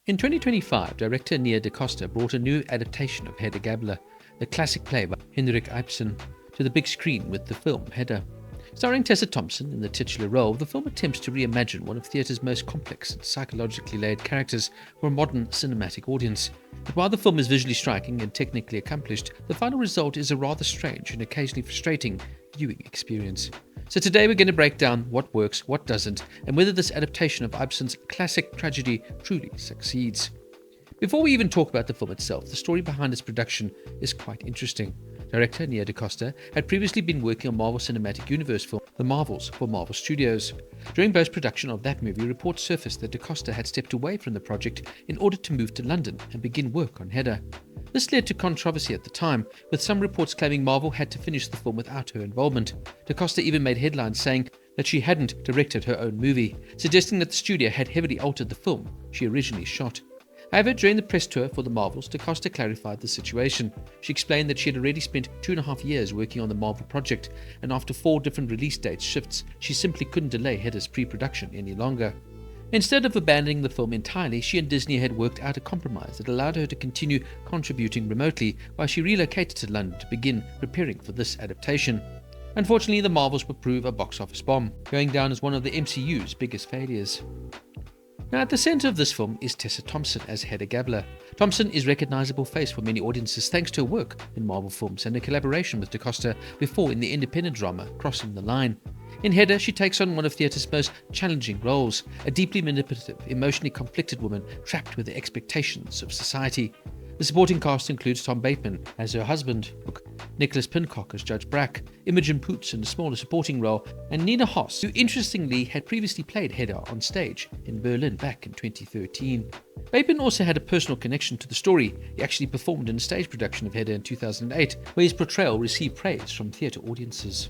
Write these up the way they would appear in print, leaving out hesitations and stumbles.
In 2025, director Nia DaCosta brought a new adaptation of Hedda Gabler, the classic play by Henrik Ibsen, to the big screen with the film Hedda. Starring Tessa Thompson in the titular role, the film attempts to reimagine one of theatre's most complex and psychologically layered characters for a modern cinematic audience. But while the film is visually striking and technically accomplished, the final result is a rather strange and occasionally frustrating viewing experience. So today we're going to break down what works, what doesn't, and whether this adaptation of Ibsen's classic tragedy truly succeeds. Before we even talk about the film itself, the story behind its production is quite interesting. Director Nia DaCosta had previously been working on Marvel Cinematic Universe film The Marvels for Marvel Studios. During post-production of that movie, reports surfaced that DaCosta had stepped away from the project in order to move to London and begin work on Hedda. This led to controversy at the time, with some reports claiming Marvel had to finish the film without her involvement. DaCosta even made headlines saying that she hadn't directed her own movie, suggesting that the studio had heavily altered the film she originally shot. However, during the press tour for the Marvels, DaCosta clarified the situation. She explained that she had already spent 2.5 years working on the Marvel project, and after 4 different release date shifts, she simply couldn't delay Hedda's pre-production any longer. Instead of abandoning the film entirely, she and Disney had worked out a compromise that allowed her to continue contributing remotely while she relocated to London to begin preparing for this adaptation. Unfortunately, the Marvels would prove a box office bomb, going down as one of the MCU's biggest failures. Now, at the centre of this film is Tessa Thompson as Hedda Gabler. Thompson is a recognisable face for many audiences thanks to her work in Marvel films and a collaboration with DaCosta before in the independent drama Crossing the Line. In Hedda, she takes on one of theatre's most challenging roles, a deeply manipulative, emotionally conflicted woman trapped with the expectations of society. The supporting cast includes Tom Bateman as her husband, Nicholas Pinnock as Judge Brack, Imogen Poots in a smaller supporting role, and Nina Hoss, who interestingly had previously played Hedda on stage in Berlin back in 2013. Bateman also had a personal connection to the story. He actually performed in a stage production of Hedda in 2008, where his portrayal received praise from theatre audiences.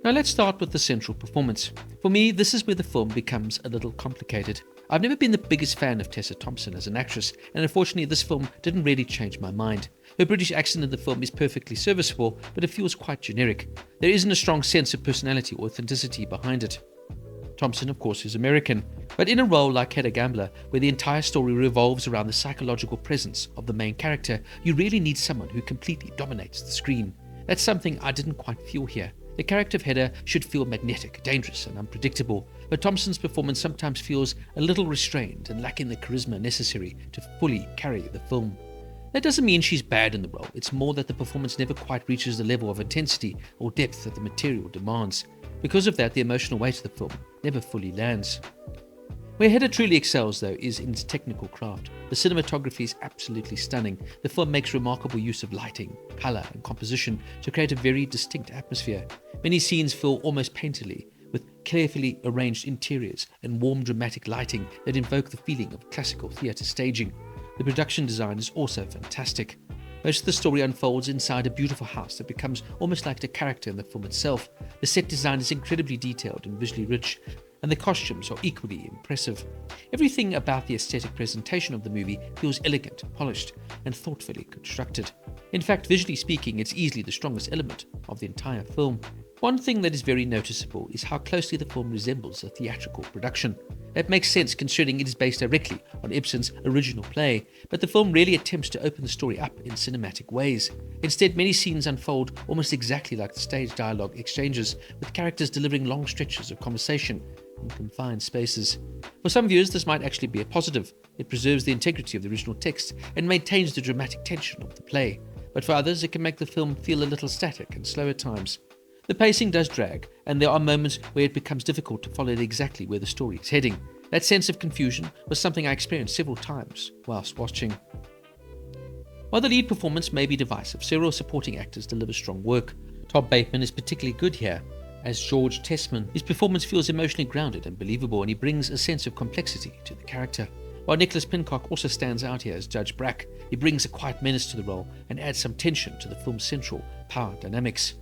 Now let's start with the central performance. For me, this is where the film becomes a little complicated. I've never been the biggest fan of Tessa Thompson as an actress, and unfortunately this film didn't really change my mind. Her British accent in the film is perfectly serviceable, but it feels quite generic. There isn't a strong sense of personality or authenticity behind it. Thompson, of course, is American, but in a role like Hedda Gabler, where the entire story revolves around the psychological presence of the main character, you really need someone who completely dominates the screen. That's something I didn't quite feel here. The character of Hedda should feel magnetic, dangerous, and unpredictable, but Thompson's performance sometimes feels a little restrained and lacking the charisma necessary to fully carry the film. That doesn't mean she's bad in the role, it's more that the performance never quite reaches the level of intensity or depth that the material demands. Because of that, the emotional weight of the film never fully lands. Where Hedda truly excels, though, is in its technical craft. The cinematography is absolutely stunning. The film makes remarkable use of lighting, colour, and composition to create a very distinct atmosphere. Many scenes feel almost painterly, with carefully arranged interiors and warm dramatic lighting that invoke the feeling of classical theatre staging. The production design is also fantastic. Most of the story unfolds inside a beautiful house that becomes almost like the character in the film itself. The set design is incredibly detailed and visually rich, and the costumes are equally impressive. Everything about the aesthetic presentation of the movie feels elegant, polished, and thoughtfully constructed. In fact, visually speaking, it's easily the strongest element of the entire film. One thing that is very noticeable is how closely the film resembles a theatrical production. That makes sense considering it is based directly on Ibsen's original play, but the film really attempts to open the story up in cinematic ways. Instead, many scenes unfold almost exactly like the stage dialogue exchanges, with characters delivering long stretches of conversation in confined spaces. For some viewers, this might actually be a positive. It preserves the integrity of the original text and maintains the dramatic tension of the play. But for others, it can make the film feel a little static and slow at times. The pacing does drag, and there are moments where it becomes difficult to follow exactly where the story is heading. That sense of confusion was something I experienced several times whilst watching. While the lead performance may be divisive, several supporting actors deliver strong work. Tom Bateman is particularly good here. As George Tessman, his performance feels emotionally grounded and believable, and he brings a sense of complexity to the character. While Nicholas Pinnock also stands out here as Judge Brack, he brings a quiet menace to the role and adds some tension to the film's central power dynamics.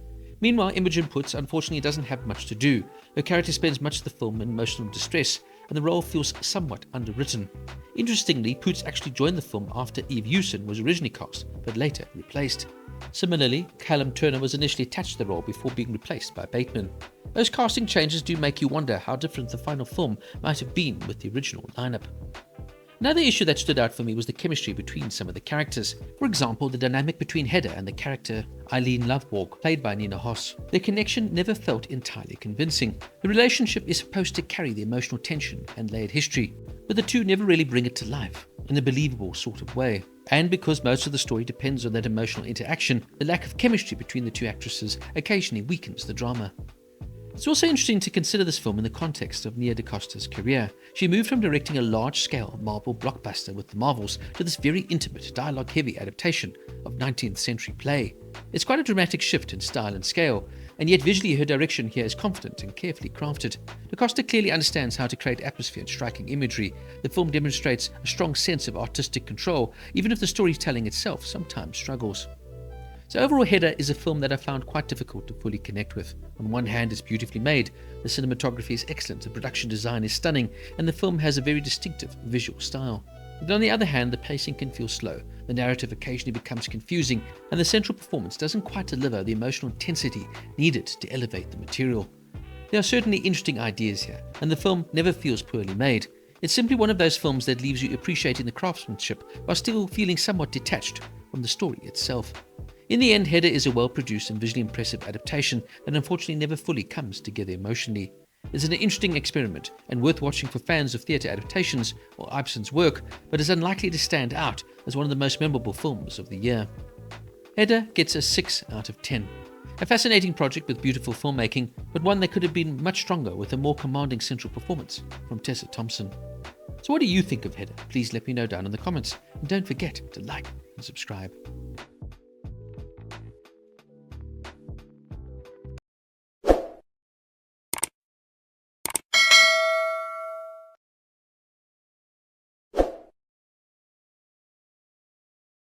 Meanwhile, Imogen Poots unfortunately doesn't have much to do. Her character spends much of the film in emotional distress, and the role feels somewhat underwritten. Interestingly, Poots actually joined the film after Eve Hewson was originally cast, but later replaced. Similarly, Callum Turner was initially attached to the role before being replaced by Bateman. Those casting changes do make you wonder how different the final film might have been with the original lineup. Another issue that stood out for me was the chemistry between some of the characters. For example, the dynamic between Hedda and the character Eilert Lövborg, played by Nina Hoss. Their connection never felt entirely convincing. The relationship is supposed to carry the emotional tension and layered history, but the two never really bring it to life in a believable sort of way. And because most of the story depends on that emotional interaction, the lack of chemistry between the two actresses occasionally weakens the drama. It's also interesting to consider this film in the context of Nia DaCosta's career. She moved from directing a large-scale Marvel blockbuster with the Marvels to this very intimate, dialogue-heavy adaptation of 19th century play. It's quite a dramatic shift in style and scale, and yet visually her direction here is confident and carefully crafted. DaCosta clearly understands how to create atmosphere and striking imagery. The film demonstrates a strong sense of artistic control, even if the storytelling itself sometimes struggles. So overall, Hedda is a film that I found quite difficult to fully connect with. On one hand, it's beautifully made, the cinematography is excellent, the production design is stunning, and the film has a very distinctive visual style. But on the other hand, the pacing can feel slow, the narrative occasionally becomes confusing, and the central performance doesn't quite deliver the emotional intensity needed to elevate the material. There are certainly interesting ideas here, and the film never feels poorly made. It's simply one of those films that leaves you appreciating the craftsmanship while still feeling somewhat detached from the story itself. In the end, Hedda is a well-produced and visually impressive adaptation that unfortunately never fully comes together emotionally. It's an interesting experiment and worth watching for fans of theatre adaptations or Ibsen's work, but is unlikely to stand out as one of the most memorable films of the year. Hedda gets a 6 out of 10. A fascinating project with beautiful filmmaking, but one that could have been much stronger with a more commanding central performance from Tessa Thompson. So what do you think of Hedda? Please let me know down in the comments, and don't forget to like and subscribe.